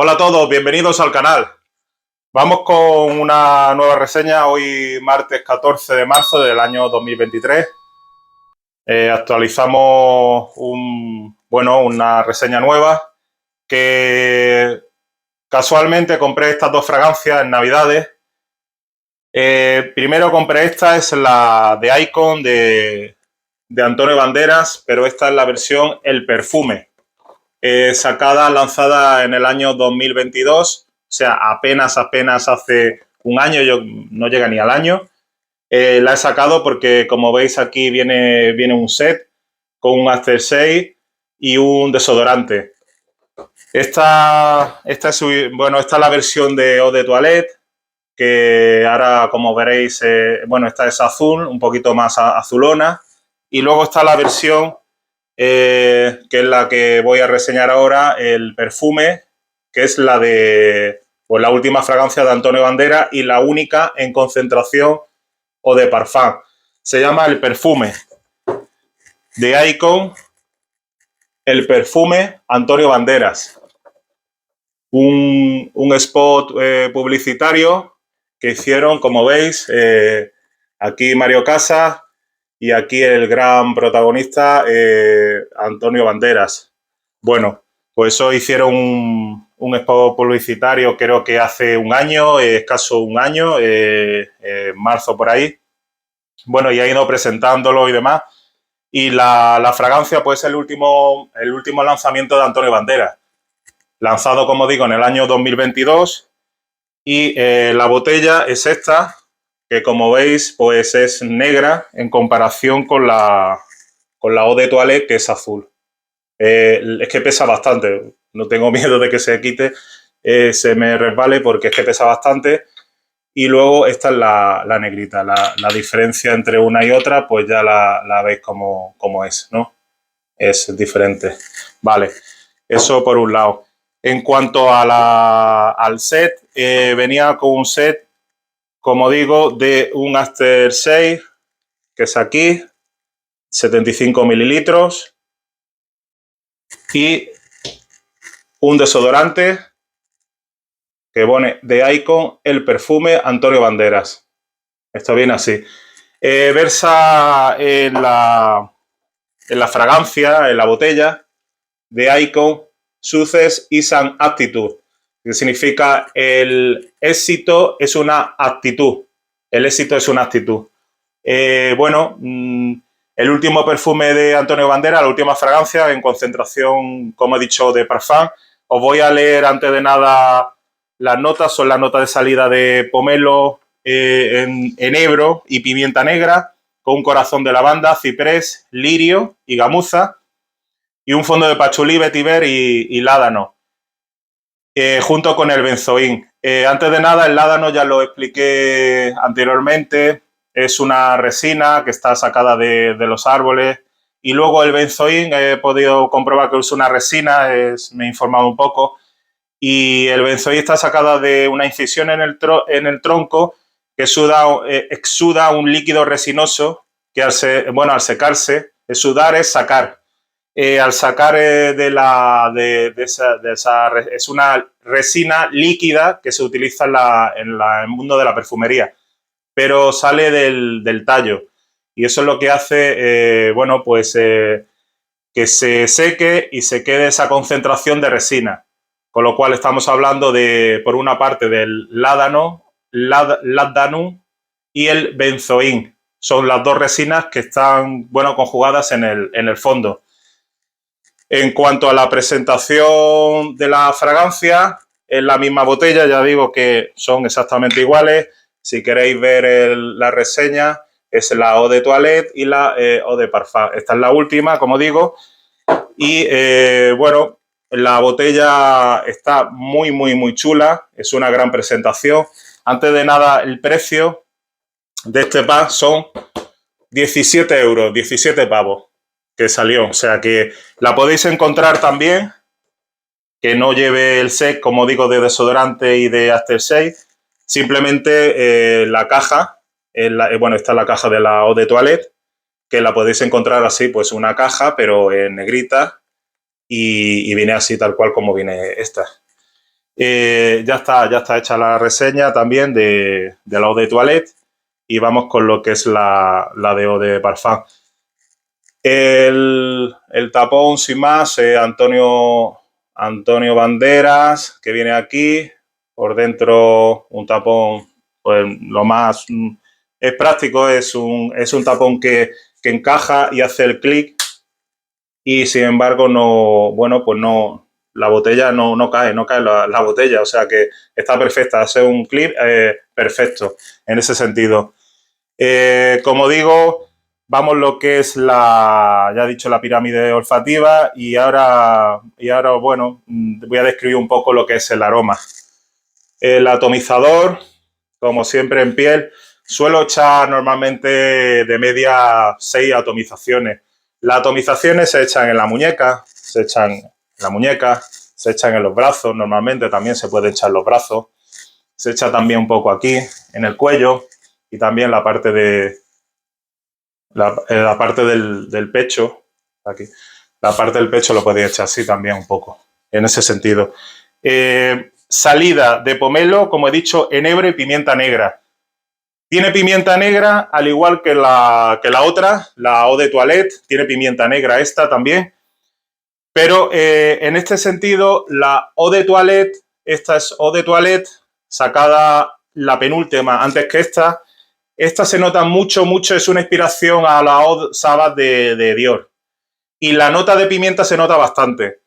Hola a todos, bienvenidos al canal. Vamos con una nueva reseña hoy martes 14 de marzo del año 2023. Actualizamos una reseña nueva que casualmente compré estas dos fragancias en Navidades. Primero compré esta, es la de Icon de Antonio Banderas, pero esta es la versión El Perfume. Lanzada en el año 2022, o sea, apenas hace un año, no llega ni al año. La he sacado porque, como veis aquí, viene un set con un aftershave y un desodorante. Esta es la versión de Eau de Toilette, que ahora, como veréis, esta es azul, un poquito más azulona. Y luego está la versión que es la que voy a reseñar ahora, el perfume, que es la de la última fragancia de Antonio Banderas y la única en concentración o de parfum. Se llama El Perfume de Icon, El Perfume Antonio Banderas. Un spot publicitario que hicieron, como veis, aquí Mario Casas y aquí el gran protagonista, Antonio Banderas. Bueno, pues hoy hicieron un spot publicitario, creo que hace un año, escaso un año, marzo por ahí. Bueno, y ha ido presentándolo y demás. Y la fragancia, pues, es el último lanzamiento de Antonio Banderas. Lanzado, como digo, en el año 2022. Y la botella es esta, que como veis, pues es negra en comparación con la Eau de Toilette, que es azul. Es que pesa bastante, no tengo miedo de que se quite, se me resbale porque es que pesa bastante. Y luego esta es la negrita, la diferencia entre una y otra, pues ya la veis como es, ¿no? Es diferente. Vale, eso por un lado. En cuanto a al set, venía con un set, como digo, de un aftershave, que es aquí, 75 mililitros, y un desodorante que pone de Icon El Perfume Antonio Banderas. Esto viene así. Versa en la fragancia, en la botella, de Icon Success is an Attitude, que significa el éxito es una actitud. El éxito es una actitud. El último perfume de Antonio Banderas, la última fragancia en concentración, como he dicho, de parfum. Os voy a leer antes de nada las notas. Son las notas de salida de pomelo, enebro y pimienta negra, con un corazón de lavanda, ciprés, lirio y gamuza, y un fondo de pachulí, vetiver y ládano, junto con el benzoín. Antes de nada, el ládano ya lo expliqué anteriormente, es una resina que está sacada de los árboles. Y luego el benzoín, he podido comprobar que es una resina, me he informado un poco, y el benzoín está sacada de una incisión en el tronco que exuda un líquido resinoso que al secarse, exudar es sacar. Al sacar es una resina líquida que se utiliza en el mundo de la perfumería, pero sale del tallo, y eso es lo que hace que se seque y se quede esa concentración de resina, con lo cual estamos hablando por una parte del ládano y el benzoín. Son las dos resinas que están conjugadas en el fondo. En cuanto a la presentación de la fragancia, es la misma botella, ya digo que son exactamente iguales. Si queréis ver la reseña, es la Eau de Toilette y la Eau de Parfum. Esta es la última, como digo. Y la botella está muy, muy, muy chula. Es una gran presentación. Antes de nada, el precio de este pack son 17 euros, 17 pavos que salió. O sea que la podéis encontrar también, que no lleve el set, como digo, de desodorante y de aftershave. Simplemente la caja, esta es la caja de la Eau de Toilette, que la podéis encontrar así, pues una caja, pero en negrita, y viene así tal cual como viene esta. Ya está hecha la reseña también de la Eau de Toilette y vamos con lo que es la de Eau de Parfum. El tapón, sin más, Antonio Banderas, que viene aquí. Por dentro, un tapón, pues lo más es práctico, es un tapón que encaja y hace el clic. Y sin embargo, no, bueno, pues no, la botella no cae la botella. O sea que está perfecta, hace un clip perfecto en ese sentido. Como digo, vamos lo que es ya he dicho, la pirámide olfativa y ahora, bueno, voy a describir un poco lo que es el aroma. El atomizador, como siempre en piel, suelo echar normalmente de media 6 atomizaciones. Las atomizaciones se echan en la muñeca, se echan en los brazos, normalmente también se puede echar en los brazos, se echa también un poco aquí, en el cuello y también la parte del pecho, aquí. La parte del pecho lo podéis echar así también un poco, en ese sentido. Salida de pomelo, como he dicho, enebro y pimienta negra. Tiene pimienta negra, al igual que la otra, la Eau de Toilette, tiene pimienta negra esta también. Pero en este sentido, la Eau de Toilette, esta es Eau de Toilette, sacada la penúltima antes que esta. Esta se nota mucho, es una inspiración a la Eau Savage de Dior. Y la nota de pimienta se nota bastante.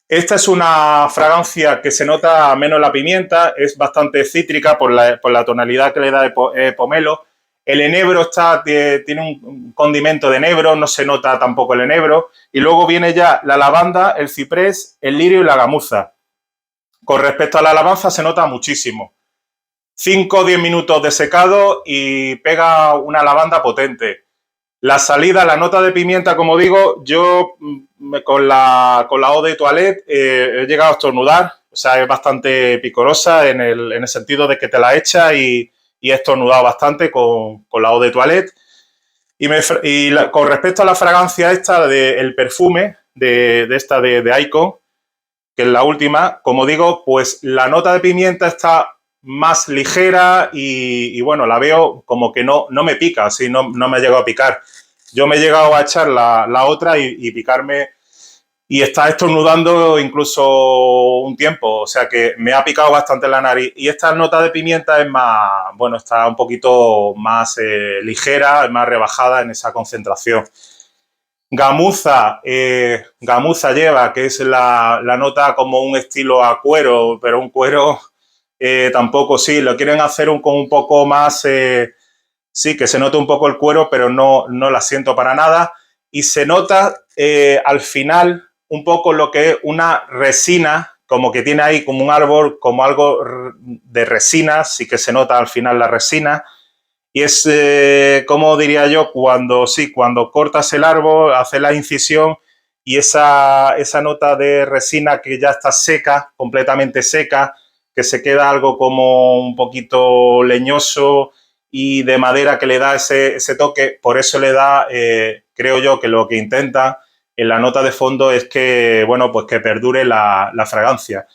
Esta es una fragancia que se nota menos la pimienta, es bastante cítrica por la tonalidad que le da de pomelo. El enebro tiene un condimento de enebro, no se nota tampoco el enebro. Y luego viene ya la lavanda, el ciprés, el lirio y la gamuza. Con respecto a la lavanda se nota muchísimo. 5 o 10 minutos de secado y pega una lavanda potente. La salida, la nota de pimienta, como digo, yo con la Eau de Toilette he llegado a estornudar. O sea, es bastante picorosa en el sentido de que te la echas y he estornudado bastante con la Eau de Toilette. Con respecto a la fragancia esta del perfume de esta de Icon, que es la última, como digo, pues la nota de pimienta está más ligera y bueno, la veo como que no me pica, así no me ha llegado a picar. Yo me he llegado a echar la otra y picarme y está estornudando incluso un tiempo, o sea que me ha picado bastante la nariz. Y esta nota de pimienta es más, bueno, está un poquito más ligera, es más rebajada en esa concentración. Gamuza, lleva, que es la nota como un estilo a cuero, pero un cuero tampoco, sí, lo quieren hacer con un poco más, sí, que se note un poco el cuero, pero no la siento para nada. Y se nota al final un poco lo que es una resina, como que tiene ahí como un árbol, como algo de resina, sí que se nota al final la resina. Y es, como diría yo, cuando cortas el árbol, haces la incisión y esa nota de resina que ya está seca, completamente seca, que se queda algo como un poquito leñoso y de madera que le da ese toque, por eso le da, creo yo, que lo que intenta en la nota de fondo es que, bueno, pues que perdure la fragancia.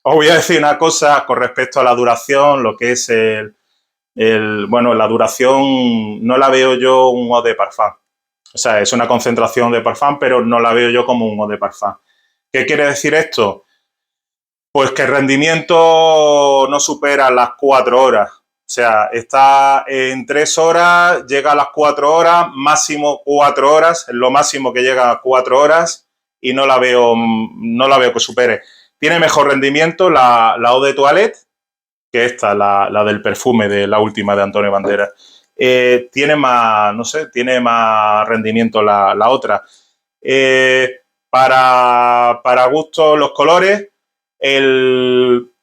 Os voy a decir una cosa con respecto a la duración, lo que es bueno, la duración no la veo yo un eau de parfum. O sea, es una concentración de parfum, pero no la veo yo como un eau de parfum. ¿Qué quiere decir esto? Pues que el rendimiento no supera las 4 horas. O sea, está en 3 horas, llega a las 4 horas, máximo 4 horas, es lo máximo que llega a 4 horas y no la veo que supere. Tiene mejor rendimiento la Eau de Toilette, que esta, la del perfume de la última de Antonio Banderas. Tiene más, no sé, tiene más rendimiento la otra. Para gusto los colores,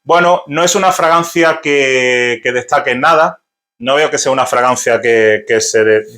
bueno, no es una fragancia que destaque en nada. No veo que sea una fragancia que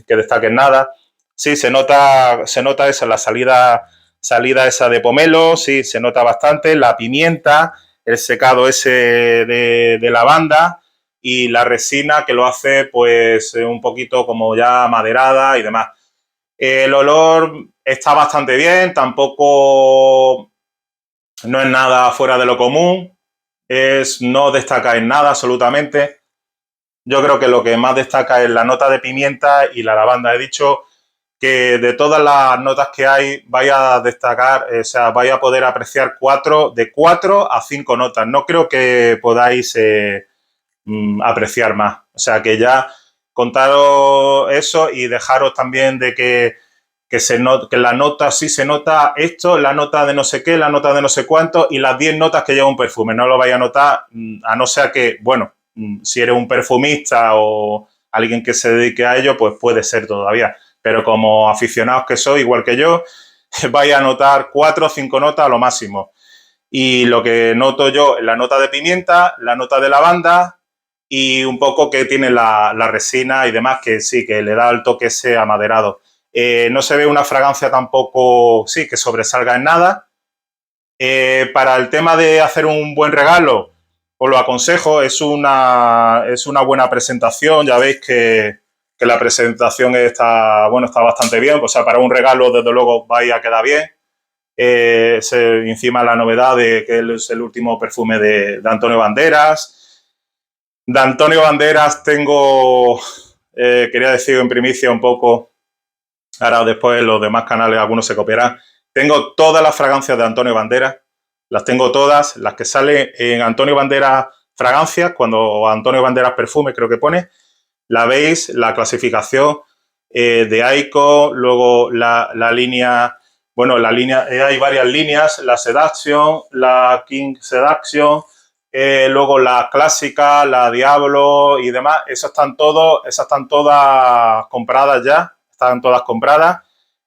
destaque en nada. Sí, se nota esa, la salida esa de pomelo, sí, se nota bastante. La pimienta, el secado ese de lavanda y la resina que lo hace pues un poquito como ya maderada y demás. El olor está bastante bien, tampoco no es nada fuera de lo común. no destaca en nada absolutamente. Yo creo que lo que más destaca es la nota de pimienta y la lavanda. He dicho que de todas las notas que hay, vaya a destacar, o sea, vaya a poder apreciar de 4 a 5 notas. No creo que podáis apreciar más. O sea, que ya contaros eso y dejaros también de que la nota sí se nota esto, la nota de no sé qué, la nota de no sé cuánto y las 10 notas que lleva un perfume. No lo vais a notar, a no ser que, bueno, si eres un perfumista o alguien que se dedique a ello, pues puede ser todavía. Pero como aficionados que sois, igual que yo, vais a notar 4 o 5 notas a lo máximo. Y lo que noto yo es la nota de pimienta, la nota de lavanda y un poco que tiene la resina y demás, que sí, que le da el toque ese amaderado. No se ve una fragancia tampoco, sí, que sobresalga en nada. Para el tema de hacer un buen regalo, os lo aconsejo, es una buena presentación, ya veis que la presentación está bastante bien, o sea, para un regalo desde luego vais a quedar bien. Encima la novedad de que es el último perfume de Antonio Banderas. De Antonio Banderas tengo, quería decir en primicia un poco, ahora después los demás canales algunos se copiarán. Tengo todas las fragancias de Antonio Banderas, las tengo todas, las que salen en Antonio Banderas fragancias, cuando Antonio Banderas perfume creo que pone, la veis, la clasificación de Aiko, luego la línea, bueno, hay varias líneas, la Seduction, la King Seduction, luego la clásica, la Diablo y demás, esas están todas compradas ya, están todas compradas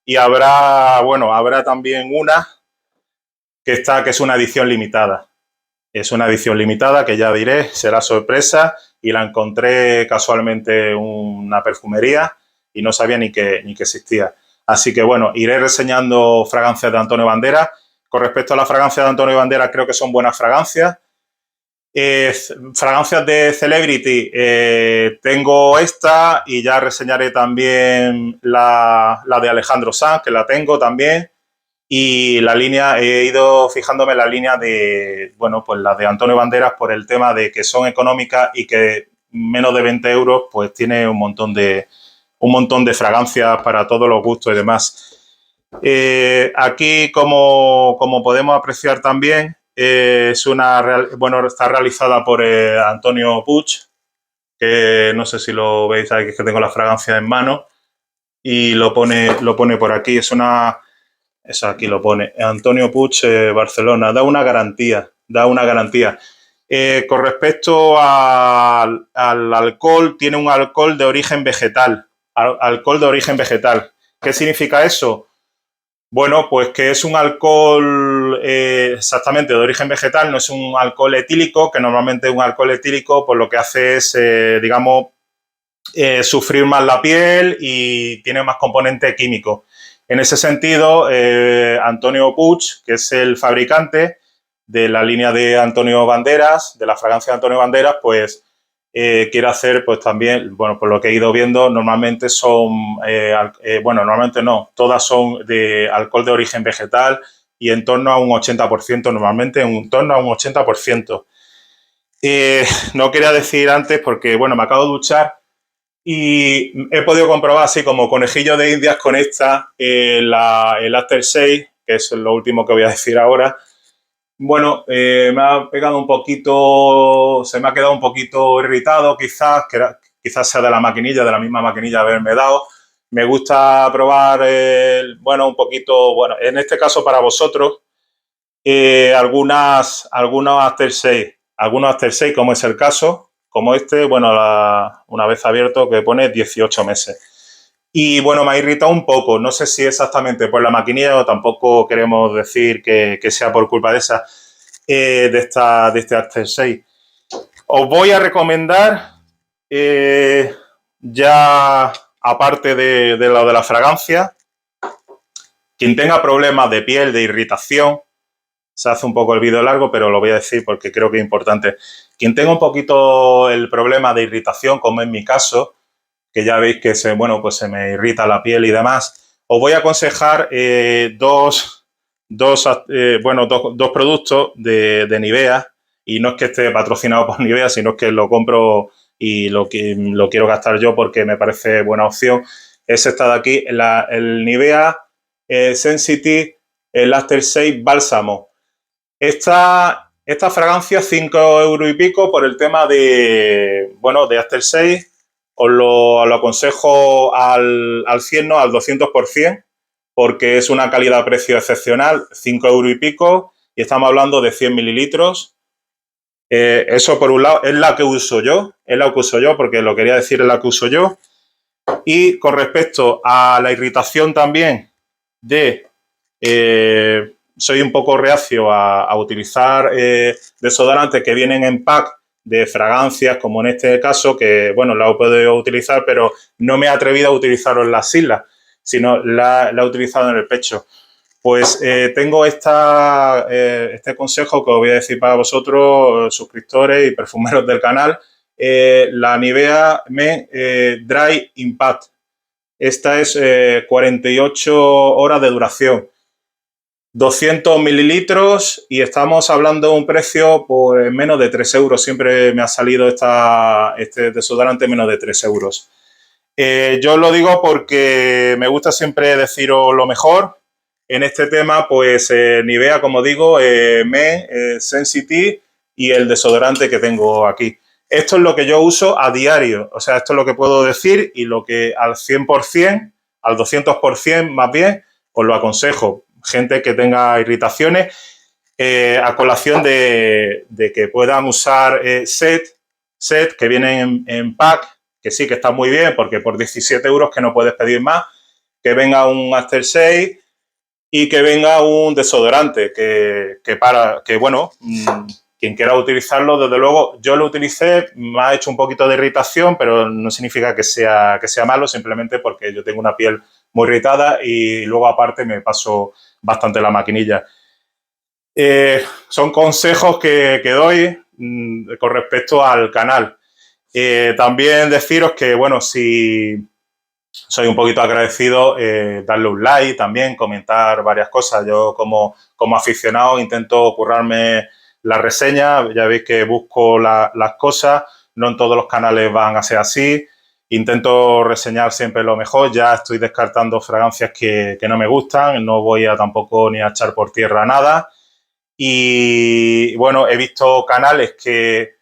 y habrá también una que es una edición limitada. Es una edición limitada que ya diré, será sorpresa y la encontré casualmente en una perfumería y no sabía ni que existía. Así que bueno, iré reseñando fragancias de Antonio Banderas. Con respecto a la fragancia de Antonio Banderas, creo que son buenas fragancias. Fragancias de Celebrity, tengo esta y ya reseñaré también la de Alejandro Sanz, que la tengo también. Y la línea, he ido fijándome en la línea de, bueno, pues las de Antonio Banderas por el tema de que son económicas y que menos de 20 euros pues tiene un montón de fragancias para todos los gustos y demás. Aquí, como podemos apreciar también, está realizada por Antonio Puig, que no sé si lo veis aquí, que tengo la fragancia en mano y lo pone por aquí. Eso aquí lo pone. Antonio Puig, Barcelona. Da una garantía. Con respecto al alcohol, tiene un alcohol de origen vegetal. Alcohol de origen vegetal. ¿Qué significa eso? Bueno, pues que es un alcohol exactamente de origen vegetal, no es un alcohol etílico, que normalmente un alcohol etílico pues lo que hace es, sufrir más la piel y tiene más componente químico. En ese sentido, Antonio Puig, que es el fabricante de la línea de Antonio Banderas, de la fragancia de Antonio Banderas, pues quiere hacer, pues también, bueno, por lo que he ido viendo, normalmente normalmente no, todas son de alcohol de origen vegetal y en torno a un 80%, normalmente en torno a un 80%. No quería decir antes porque, bueno, me acabo de duchar y he podido comprobar, así como conejillo de indias con esta, el Aftershave, que es lo último que voy a decir ahora. Bueno, me ha pegado un poquito, se me ha quedado un poquito irritado, quizás sea de la misma maquinilla haberme dado. Me gusta probar, un poquito, bueno, en este caso para vosotros, algunos aftershave, como es el caso, como este, bueno, una vez abierto, que pone 18 meses. Y bueno, me ha irritado un poco. No sé si exactamente por la maquinilla o tampoco queremos decir que sea por culpa de esa, de este aftershave. Os voy a recomendar, ya aparte de lo de la fragancia, quien tenga problemas de piel, de irritación, se hace un poco el vídeo largo, pero lo voy a decir porque creo que es importante. Quien tenga un poquito el problema de irritación, como en mi caso, que ya veis que se me irrita la piel y demás, os voy a aconsejar dos productos de Nivea. y no es que esté patrocinado por Nivea, sino que lo compro y lo quiero gastar yo porque me parece buena opción, es esta de aquí, el Nivea Sensitive, el After Shave Bálsamo. Esta fragancia, 5 euros y pico por el tema de, bueno, de After Shave. Os lo aconsejo al 100, no, al 200%, porque es una calidad-precio excepcional, 5 euros y pico, y estamos hablando de 100 mililitros. Eso por un lado es la que uso yo, porque lo quería decir, es la que uso yo. Y con respecto a la irritación también de... soy un poco reacio a utilizar desodorantes que vienen en pack de fragancias, como en este caso, que, bueno, la he podido utilizar, pero no me he atrevido a utilizarlo en las islas, sino la he utilizado en el pecho. Pues tengo este consejo que os voy a decir para vosotros, suscriptores y perfumeros del canal, la Nivea Men Dry Impact. Esta es 48 horas de duración. 200 mililitros y estamos hablando de un precio por menos de 3 euros. Siempre me ha salido este desodorante menos de 3 euros. Yo lo digo porque me gusta siempre deciros lo mejor. En este tema, pues Nivea, como digo, Men Sensitive y el desodorante que tengo aquí. Esto es lo que yo uso a diario. O sea, esto es lo que puedo decir y lo que al 100%, al 200% más bien, os lo aconsejo. Gente que tenga irritaciones, a colación de que puedan usar set que vienen en pack, que sí que está muy bien, porque por 17 euros que no puedes pedir más, que venga un aftershave y que venga un desodorante, que bueno, quien quiera utilizarlo, desde luego, yo lo utilicé, me ha hecho un poquito de irritación, pero no significa que sea malo, simplemente porque yo tengo una piel muy irritada y luego aparte me paso bastante la maquinilla. Son consejos que doy con respecto al canal. También deciros que, bueno, si soy un poquito agradecido, darle un like también, comentar varias cosas. Yo como aficionado intento currarme la reseña, ya veis que busco las cosas, no en todos los canales van a ser así. Intento reseñar siempre lo mejor, ya estoy descartando fragancias que no me gustan, no voy a tampoco ni a echar por tierra nada. Y bueno, he visto canales que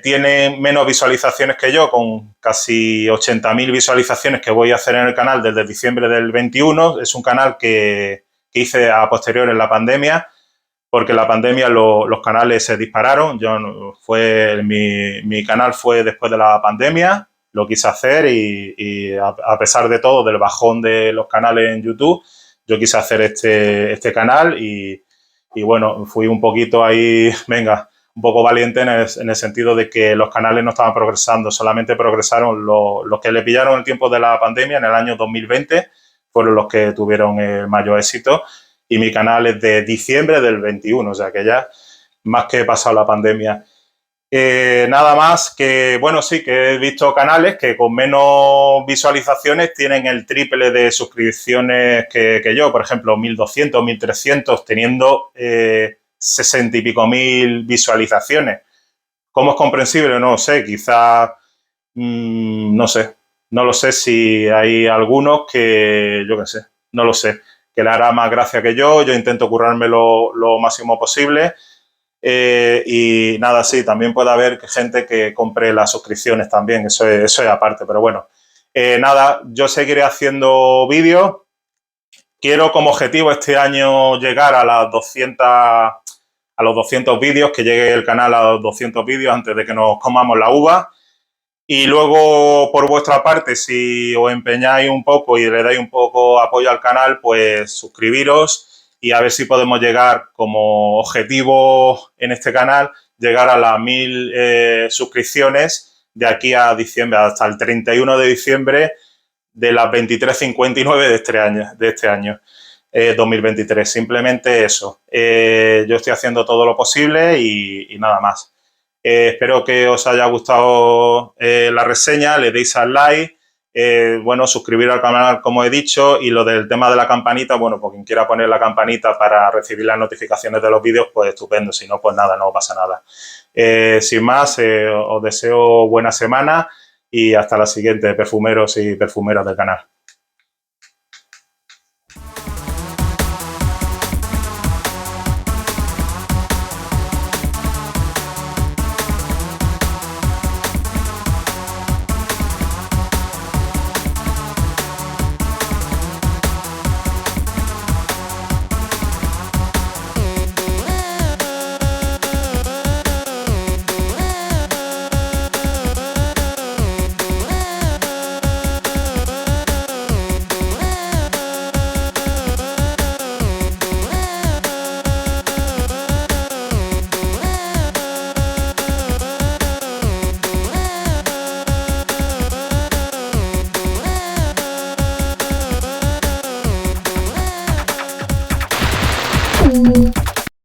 tienen menos visualizaciones que yo, con casi 80.000 visualizaciones que voy a hacer en el canal desde diciembre del 21. Es un canal que hice a posteriori en la pandemia, porque en la pandemia los canales se dispararon. Mi canal fue después de la pandemia, lo quise hacer y a pesar de todo, del bajón de los canales en YouTube, yo quise hacer este canal y bueno, fui un poquito ahí, venga, un poco valiente en el sentido de que los canales no estaban progresando, solamente progresaron los que le pillaron el tiempo de la pandemia en el año 2020, fueron los que tuvieron el mayor éxito, y mi canal es de diciembre del 21, o sea que ya más que he pasado la pandemia. Nada más que, bueno, sí que he visto canales que con menos visualizaciones tienen el triple de suscripciones que yo, por ejemplo, 1.200, 1.300, teniendo 60 y pico mil visualizaciones. ¿Cómo es comprensible? No lo sé, quizás, no sé, no lo sé si hay algunos que, yo qué sé, no lo sé, que le hará más gracia que yo intento currármelo lo máximo posible. Y nada, sí, también puede haber gente que compre las suscripciones también, eso es aparte, pero bueno. Nada, yo seguiré haciendo vídeos. Quiero como objetivo este año llegar a los 200 vídeos, que llegue el canal a los 200 vídeos antes de que nos comamos la uva. Y luego, por vuestra parte, si os empeñáis un poco y le dais un poco apoyo al canal, pues suscribiros y a ver si podemos llegar como objetivo en este canal, llegar a las 1.000 suscripciones de aquí a diciembre, hasta el 31 de diciembre de las 23:59 de este año 2023. Simplemente eso. Yo estoy haciendo todo lo posible y nada más. Espero que os haya gustado la reseña, le deis al like, bueno, suscribir al canal, como he dicho, y lo del tema de la campanita, bueno, pues quien quiera poner la campanita para recibir las notificaciones de los vídeos, pues estupendo, si no, pues nada, no pasa nada. Sin más, os deseo buena semana y hasta la siguiente, perfumeros y perfumeras del canal.